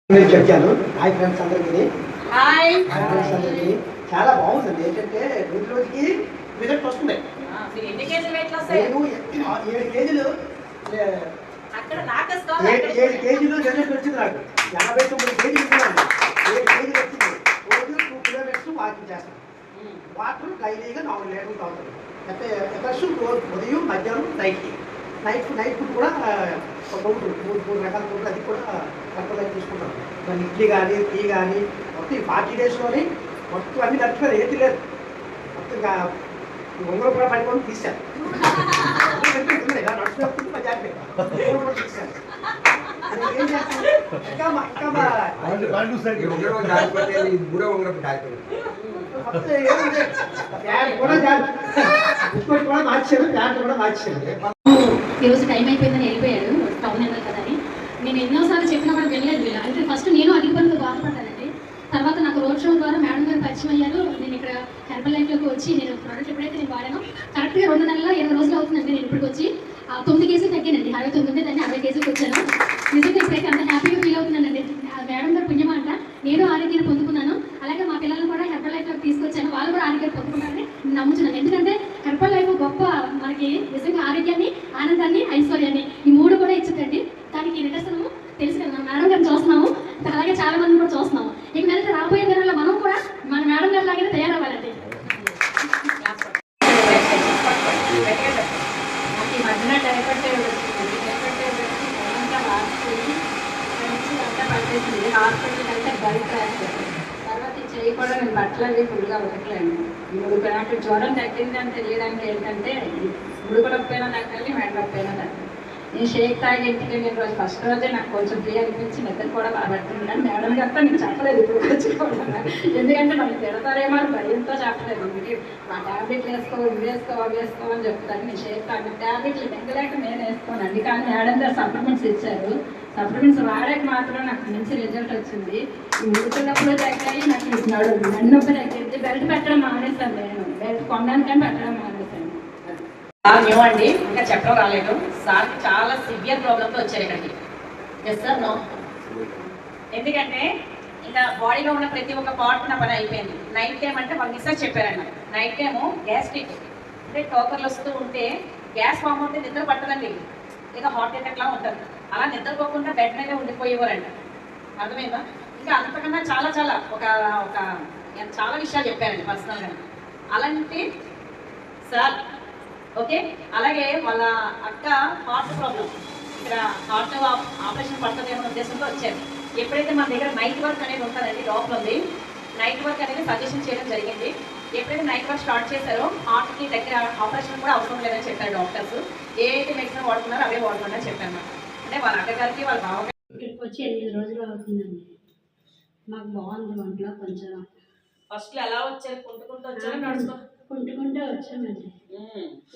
చెప్పాను. Hi friends అందరికీ. Hi friends అందరికీ. చాలా బాగుంటుంది. ఏంటంటే రోజు రోజుకి రిజల్ట్ వస్తుంది. నేను 7 కేజీలు 7 కేజీలు రిజల్ట్ వచ్చింది. నాకు 89 కేజీలు ఉన్నాను. 7 కేజీలు వచ్చింది. రోజు 2 కిలోమీటర్స్ వాకింగ్ చేస్తాను. వాటర్ డైలీగా 4 లీటర్లు తాగుతాను. అంటే రోజు ఉదయం మధ్యాహ్నం నైట్ ఫుడ్ కూడా మూడు రకాల ఫుడ్ అది కూడా కంట్రోల్ చూసుకుంటాం. మన ఇడ్లీ కానీ టీ కానీ మొత్తం ఈ 40 డేస్లోని మొత్తం అన్ని కరెక్ట్గా ఏది లేదు. మొత్తం ఇంకా ఉంగరం కూడా పడిపోయి తీశాను. నడుచుకుంటూ మా జాగ్రత్త తీశాను. ఏం చేస్తాను ఇంకా ఈరోజు టైం అయిపోయిందని వెళ్ళిపోయాడు. టౌన్ వెళ్ళాలి కదా అని నేను ఎన్నోసార్లు చెప్పినా కూడా వెళ్ళలేదు. వీళ్ళు అంటే ఫస్ట్ నేను అధిక పనులు బాధపడ్డానండి. తర్వాత నాకు రోడ్ షో ద్వారా మేడం గారు పరిచయం అయ్యారు. నేను ఇక్కడ హెర్బల్ లైఫ్లోకి వచ్చి నేను ప్రోడక్ట్ ఎప్పుడైతే నేను వాడానో కరెక్ట్గా 2 నెలల 20 రోజులు అవుతుందండి. నేను ఇప్పటికి వచ్చి 9 కేజీలు తగ్గానండి. 69 దాన్ని 60 కేజీలకు వచ్చాను. నిజంగా ఇప్పుడైతే అంత హ్యాపీగా ఫీల్ అవుతున్నానండి. మేడం గారు పుణ్యమా అంట నేను ఆరోగ్యాన్ని పొందుకున్నాను. అలాగే మా పిల్లలను కూడా హెర్బల్ లైఫ్లోకి తీసుకొచ్చాను. వాళ్ళు కూడా ఆరోగ్యాన్ని పొందుకున్నారని నమ్ముతున్నాను. ఎందుకంటే హెర్బల్ లైఫ్ గొప్ప మనకి నిజంగా ఆరోగ్యాన్ని, ఆనందాన్ని, ఐశ్వర్యాన్ని ఈ 3 కూడా ఇచ్చిందండి. దానికి నిదర్శనము తెలుసు కదా, మేడం గారిని చూస్తున్నాము. అలాగే చాలా మందిని కూడా చూస్తున్నాము. ఇక మీద రాబోయే దినాల్లో మనం కూడా మన మేడం గారి లాగానే తయారవ్వాలండి. ఈ మధ్యన డైపర్ పట్టేసింది. హాస్పిటల్కి అయితే బయట రాశారు. తర్వాత ఈ చేయి కూడా నేను బట్టలు అవి ఫుల్గా ఉతకలేను. ఇప్పుడు నాకు జ్వరం తగ్గింది అని తెలియడానికి ఏంటంటే ముడుకుడకపోయినా తగ్గాలి, మెడకపోయినా తగ్గాలి. నేను షేక్ తాగి ఇంటికి వెళ్ళిన రోజు ఫస్ట్ రోజే నాకు కొంచెం ఫ్రీ అనిపించి నిద్ర కూడా బాగా పడుతుంది. కానీ మేడం గారితో నేను చెప్పలేదు ఇప్పుడు వచ్చుకోవడం. ఎందుకంటే నన్ను తిడతారేమో అని భయంతో చెప్పలేదు. ఇంటికి ఆ ట్యాబ్లెట్లు వేసుకో, ఇవి వేసుకో, అవి వేసుకో అని చెప్తాను. నేను షేక్ తాగి ట్యాబ్లెట్లు దగ్గలేక నేను వేసుకోనండి. కానీ మేడం గారు సప్లిమెంట్స్ ఇచ్చారు. సప్లిమెంట్స్ వాడాక మాత్రం నాకు మంచి రిజల్ట్ వచ్చింది. ముడుకున్నప్పుడు తగ్గాయి, నాకు ఇస్తున్నాడు నన్నొప్పి తగ్గింది. బెల్ట్ పెట్టడం మానేశాను. నేను బెల్ట్ కొనడానికని పెట్టడం మానేశాను. న్యూ అండి, ఇంకా చెప్పడం రాలేదు. సార్కి చాలా సివియర్ ప్రాబ్లంతో వచ్చారు ఇక్కడికి. Yes sir no. ఎందుకంటే ఇంకా బాడీలో ఉన్న ప్రతి ఒక్క పార్ట్ నా పని అయిపోయింది. నైట్ టైం అంటే వాళ్ళు మిస్సెస్ చెప్పారండి. నైట్ టైము గ్యాస్ట్రిక్ అంటే టోకర్లు వస్తూ ఉంటే గ్యాస్ ఫామ్ అవుతే నిద్ర పట్టదండి. ఏదో హార్ట్ అటాక్లా ఉంటుంది. అలా నిద్రపోకుండా బెడ్ మీద ఉండిపోయేవారండి. అర్థమైందా? ఇంకా అంతకన్నా చాలా చాలా ఒక ఒక చాలా విషయాలు చెప్పారండి పర్సనల్గా. అలాంటి సార్ ఓకే. అలాగే వాళ్ళ అక్క హార్ట్ ప్రాబ్లం, ఇక్కడ హార్ట్ ఆపరేషన్ పడుతుందేమో ఉద్దేశంతో వచ్చారు. ఎప్పుడైతే మన దగ్గర నైట్ వర్క్ అనేది ఉంటుందండి, లోపల ఉంది నైట్ వర్క్ అనేది సజెషన్ చేయడం జరిగింది. ఎప్పుడైతే నైట్ వర్క్ స్టార్ట్ చేశారో హార్ట్కి దగ్గర ఆపరేషన్ కూడా అవసరం లేదని చెప్పారు డాక్టర్స్. ఏ అయితే మెడిసిన్ వాడుతున్నారో అవే వాడుతున్నారని చెప్పాను. అంటే వాళ్ళ అక్కగారికి వాళ్ళ బావగారికి ఇక్కడికి వచ్చి 8 రోజులు అవుతుందండి. మాకు బాగుంది ఒంట్లో. కొంచెం ఫస్ట్ ఎలా వచ్చారు? కుంటుకుంటూ వచ్చారు, నడుచుకుంటూ వచ్చామండి.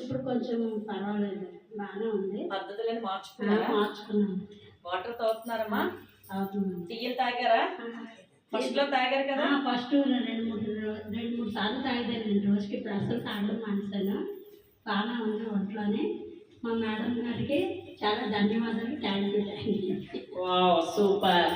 ఇప్పుడు కొంచెం పర్వాలేదు, బాగానే ఉంది. పద్ధతులను మార్చుకున్నాను. వాటర్ తాగుతున్నారమ్మా? టీలు తాగారా? ఫస్ట్ లో తాగారు కదా? ఫస్ట్ 2-3 సార్లు తాగేదాన్ని రోజుకి. ఇప్పుడు అసలు తాగడం మానేశాను. బాగానే ఉంది ఒంట్లోనే. మా మేడం గారికి చాలా ధన్యవాదాలు. Thank you. Wow super.